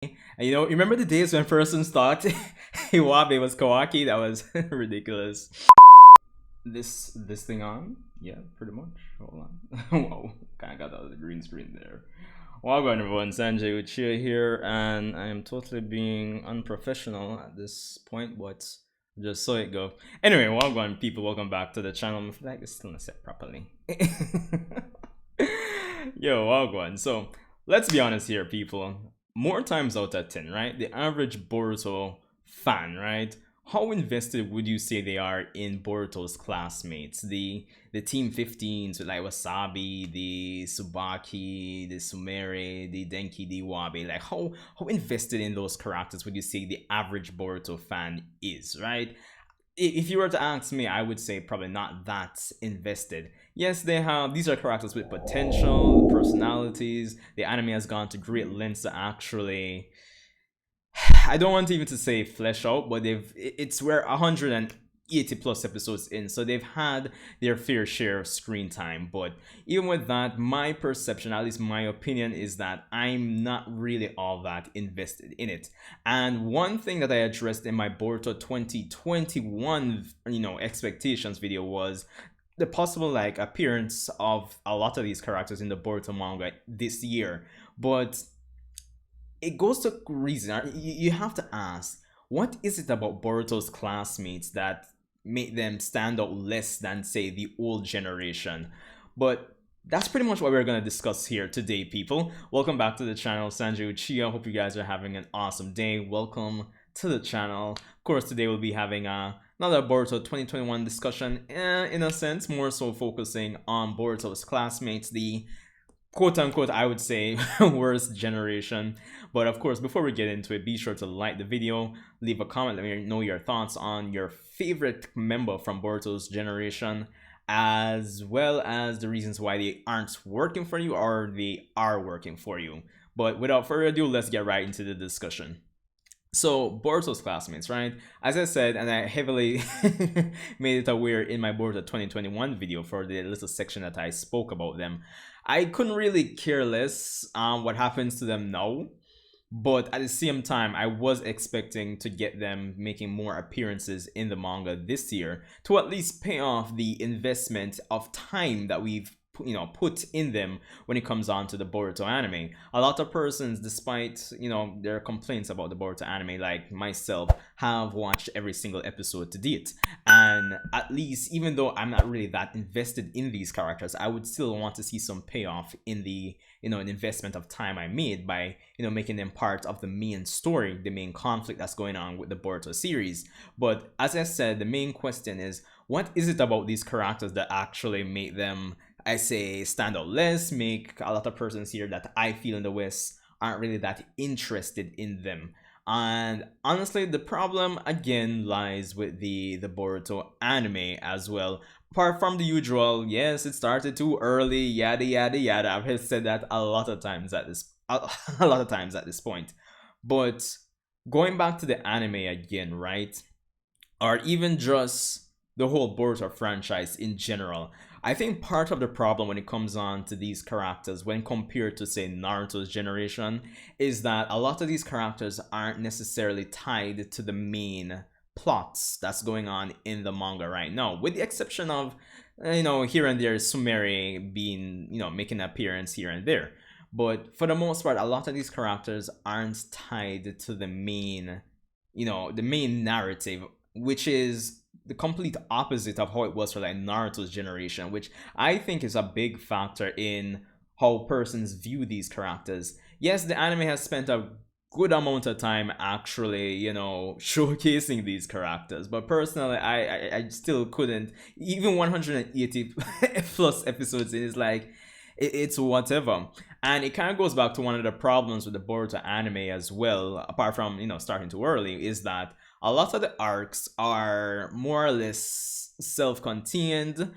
And remember the days when persons thought Iwabe was Kawaki? That was ridiculous. This thing on? Yeah, pretty much. Hold on. Whoa, kind of got out of the green screen there. Welcome everyone, Sanjay Uchiha here, and I am totally being unprofessional at this point, but just so it go. Anyway, welcome people, welcome back to the channel. I feel like it's still not set properly. Yo, welcome. So let's be honest here, people. More times out of 10, right? The average Boruto fan, right? How invested would you say they are in Boruto's classmates? The Team 15s with like Wasabi, the Tsubaki, the Sumere, the Denki, the Wabe. Like how invested in those characters would you say the average Boruto fan is, right? If you were to ask me, I would say probably not that invested. Yes, these are characters with potential, personalities. The anime has gone to great lengths to actually, I don't want even to say flesh out, but we're 180 plus episodes in, so they've had their fair share of screen time. But even with that, my perception, at least my opinion, is that I'm not really all that invested in it. And one thing that I addressed in my Boruto 2021 expectations video was the possible like appearance of a lot of these characters in the Boruto manga this year. But it goes to reason. You have to ask, what is it about Boruto's classmates that make them stand out less than, say, the old generation? But that's pretty much what we're going to discuss here today, people. Welcome back to the channel, Sanjay Uchiha. Hope you guys are having an awesome day. Welcome to the channel. Of course, today we'll be having another Boruto 2021 discussion, in a sense, more so focusing on Boruto's classmates, the quote unquote, I would say, worst generation. But of course, before we get into it, be sure to like the video, leave a comment, let me know your thoughts on your favorite member from Boruto's generation, as well as the reasons why they aren't working for you or they are working for you. But without further ado, let's get right into the discussion. So Boruto's classmates, right? As I said, and I heavily made it aware in my Boruto 2021 video for the little section that I spoke about them, I couldn't really care less what happens to them now. But at the same time, I was expecting to get them making more appearances in the manga this year to at least pay off the investment of time that we've put in them when it comes on to the Boruto anime. A lot of persons, despite their complaints about the Boruto anime, like myself, have watched every single episode to date. And at least, even though I'm not really that invested in these characters, I would still want to see some payoff in the an investment of time I made by making them part of the main story, the main conflict that's going on with the Boruto series. But as I said, the main question is, what is it about these characters that actually make them, I say, stand out less, make a lot of persons here that I feel in the West aren't really that interested in them? And honestly, the problem again lies with the Boruto anime as well. Apart from the usual, yes, it started too early, yada yada yada. I've said that a lot of times at this a lot of times at this point. But going back to the anime again, right? Or even just the whole Boruto franchise in general, I think part of the problem when it comes on to these characters when compared to, say, Naruto's generation, is that a lot of these characters aren't necessarily tied to the main plots that's going on in the manga right now, with the exception of here and there Sumere being making an appearance here and there. But for the most part, a lot of these characters aren't tied to the main the main narrative, which is the complete opposite of how it was for like Naruto's generation, which I think is a big factor in how persons view these characters. Yes, the anime has spent a good amount of time actually showcasing these characters, but personally I still couldn't. Even 180 plus episodes in is like, it's whatever. And it kind of goes back to one of the problems with the Boruto anime as well, apart from starting too early, is that a lot of the arcs are more or less self-contained.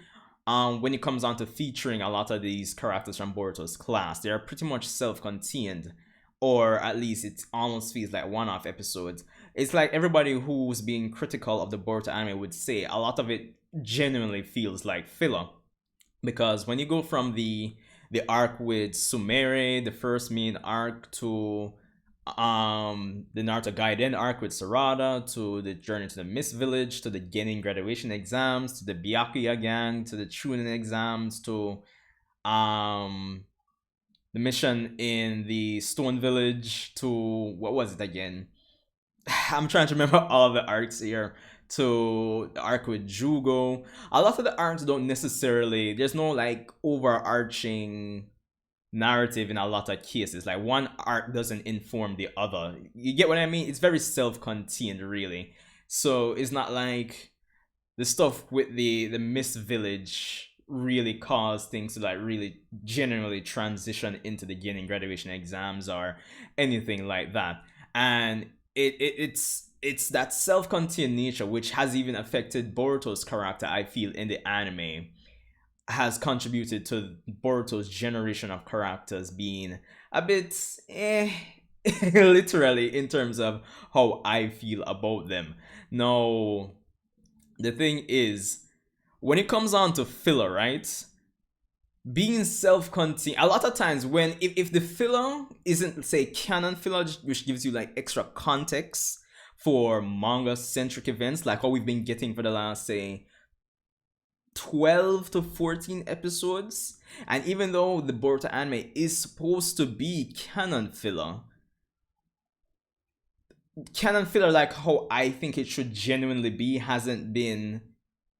When it comes on to featuring a lot of these characters from Boruto's class, they are pretty much self-contained, or at least it almost feels like one-off episodes. It's like everybody who's being critical of the Boruto anime would say a lot of it genuinely feels like filler, because when you go from the arc with Sumere, the first main arc, to the Naruto Gaiden arc with Sarada, to the journey to the Mist Village, to the Genin graduation exams, to the Byakuya gang, to the Chunin exams, to um the mission in the Stone Village, to what was it again? I'm trying to remember all the arcs here. To the arc with Jugo. A lot of the arcs don't necessarily, there's no like overarching narrative in a lot of cases. Like one arc doesn't inform the other. You get what I mean? It's very self-contained, really. So it's not like the stuff with the Mist Village really caused things to like really genuinely transition into the Genin graduation exams or anything like that. And it's that self-contained nature which has even affected Boruto's character, I feel, in the anime, has contributed to Boruto's generation of characters being a bit literally, in terms of how I feel about them. Now, the thing is, when it comes on to filler, right? Being self-contained, a lot of times when if the filler isn't, say, canon filler, which gives you like extra context for manga centric events, like how we've been getting for the last, say, 12 to 14 episodes. And even though the Boruto anime is supposed to be canon filler like how I think it should genuinely be, hasn't been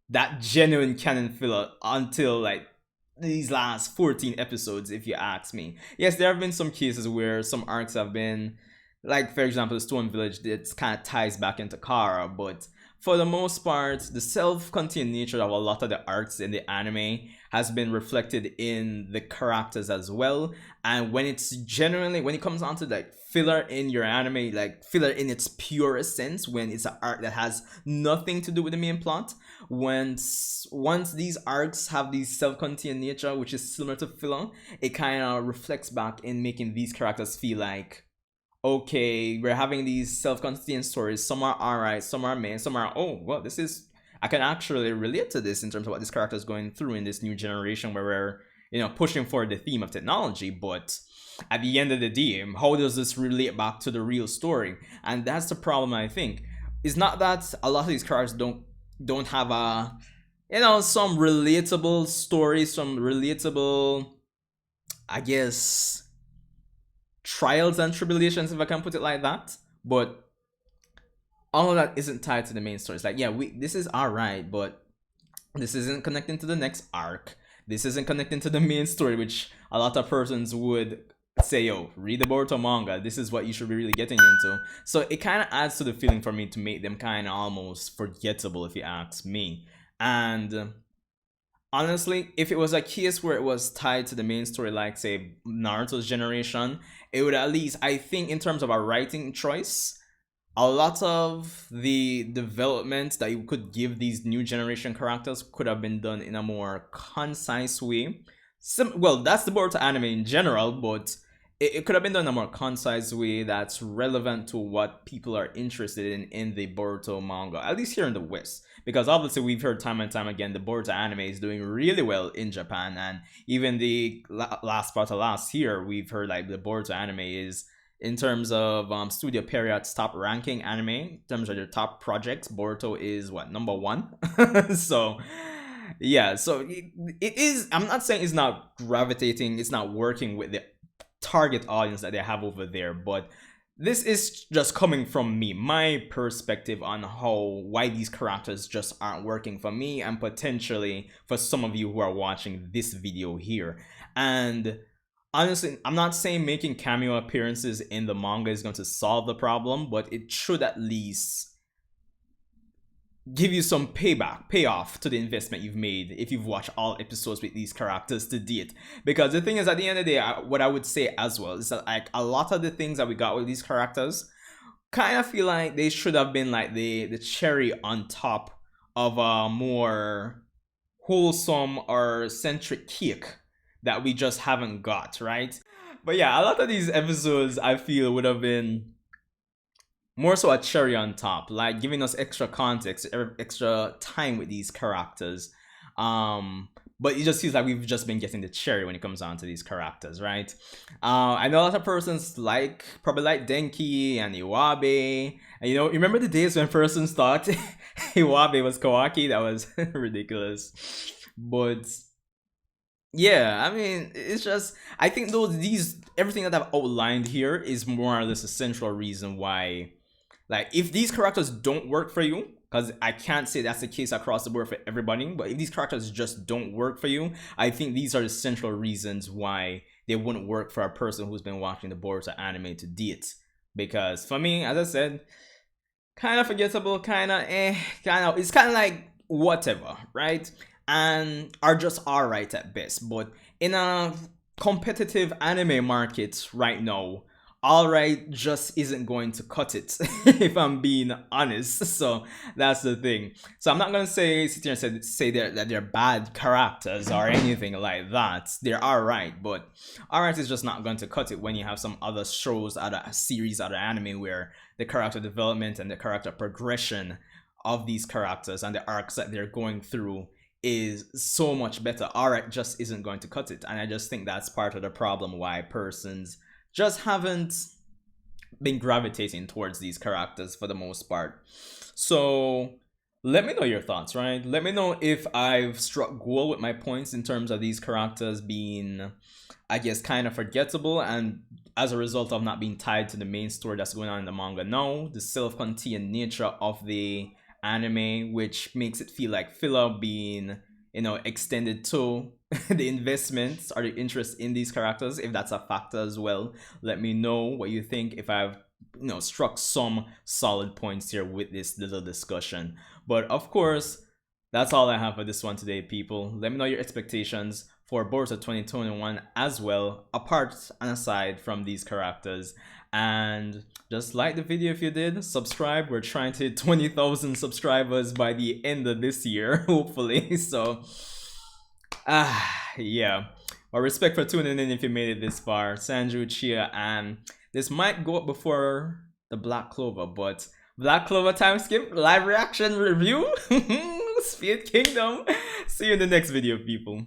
that genuine canon filler until like these last 14 episodes, if you ask me. Yes, there have been some cases where some arcs have been, like for example, the Stone Village, that kind of ties back into Kara, but for the most part, the self-contained nature of a lot of the arcs in the anime has been reflected in the characters as well. And when it's genuinely, when it comes down to like filler in your anime, like filler in its purest sense, when it's an arc that has nothing to do with the main plot, once these arcs have these self-contained nature, which is similar to filler, it kind of reflects back in making these characters feel like, okay, we're having these self-contained stories. Some are alright, some are meh, some are, oh, well, this is, I can actually relate to this in terms of what this character is going through in this new generation where we're, pushing for the theme of technology. But at the end of the day, how does this relate back to the real story? And that's the problem, I think. It's not that a lot of these characters don't have a, some relatable stories, some relatable, I guess, trials and tribulations, if I can put it like that. But all of that isn't tied to the main story. It's like, yeah, this is alright, but this isn't connecting to the next arc. This isn't connecting to the main story, which a lot of persons would say, yo, read the Boruto manga. This is what you should be really getting into. So it kind of adds to the feeling for me to make them kind of almost forgettable, if you ask me. And honestly, if it was a case where it was tied to the main story, like say Naruto's generation, it would at least, I think, in terms of a writing choice, a lot of the development that you could give these new generation characters could have been done in a more concise way. Well, that's the Boruto anime in general, but it could have been done in a more concise way that's relevant to what people are interested in the Boruto manga, at least here in the West. Because obviously we've heard time and time again the Boruto anime is doing really well in Japan, and even the last part of last year we've heard like the Boruto anime is, in terms of Studio Period's top ranking anime, in terms of their top projects, Boruto is what, number one? So yeah, so it is, I'm not saying it's not gravitating, it's not working with the target audience that they have over there, but this is just coming from me, my perspective on why these characters just aren't working for me, and potentially for some of you who are watching this video here. And honestly, I'm not saying making cameo appearances in the manga is going to solve the problem, but it should at least give you some payoff to the investment you've made if you've watched all episodes with these characters to date. Because the thing is, at the end of the day, what I would say as well is that like a lot of the things that we got with these characters kind of feel like they should have been like the cherry on top of a more wholesome or centric cake that we just haven't got, right? But yeah, a lot of these episodes I feel would have been more so a cherry on top, like giving us extra context, extra time with these characters. but it just feels like we've just been getting the cherry when it comes down to these characters, right? I know a lot of persons probably like Denki and Iwabe. And remember the days when persons thought Iwabe was Kawaki? That was ridiculous. But yeah, I mean, it's just, I think everything that I've outlined here is more or less a central reason why, like, if these characters don't work for you, because I can't say that's the case across the board for everybody, but if these characters just don't work for you, I think these are the central reasons why they wouldn't work for a person who's been watching the Boruto anime to date. Because for me, as I said, kind of forgettable, it's kind of like whatever, right? And are just alright at best. But in a competitive anime market right now, alright just isn't going to cut it, if I'm being honest. So that's the thing. So I'm not gonna sit here and say that they're bad characters or anything like that. They're alright, but alright is just not going to cut it when you have some other shows, other series, other anime where the character development and the character progression of these characters and the arcs that they're going through is so much better. Alright just isn't going to cut it, and I just think that's part of the problem why persons just haven't been gravitating towards these characters for the most part. So let me know your thoughts, right? Let me know if I've struck gold with my points in terms of these characters being, I guess, kind of forgettable, and as a result of not being tied to the main story that's going on in the manga now, the self-contained nature of the anime, which makes it feel like filler, being extended to the investments or the interest in these characters. If that's a factor as well, let me know what you think, if I've struck some solid points here with this little discussion. But of course, that's all I have for this one today, people. Let me know your expectations for Boruto 2021 as well, apart and aside from these characters. And just like the video if you did, subscribe. We're trying to hit 20,000 subscribers by the end of this year, hopefully. So yeah, well, respect for tuning in if you made it this far. Sanju, Chia, and this might go up before the Black Clover, but Black Clover time skip live reaction review. Speed Kingdom. See you in the next video, people.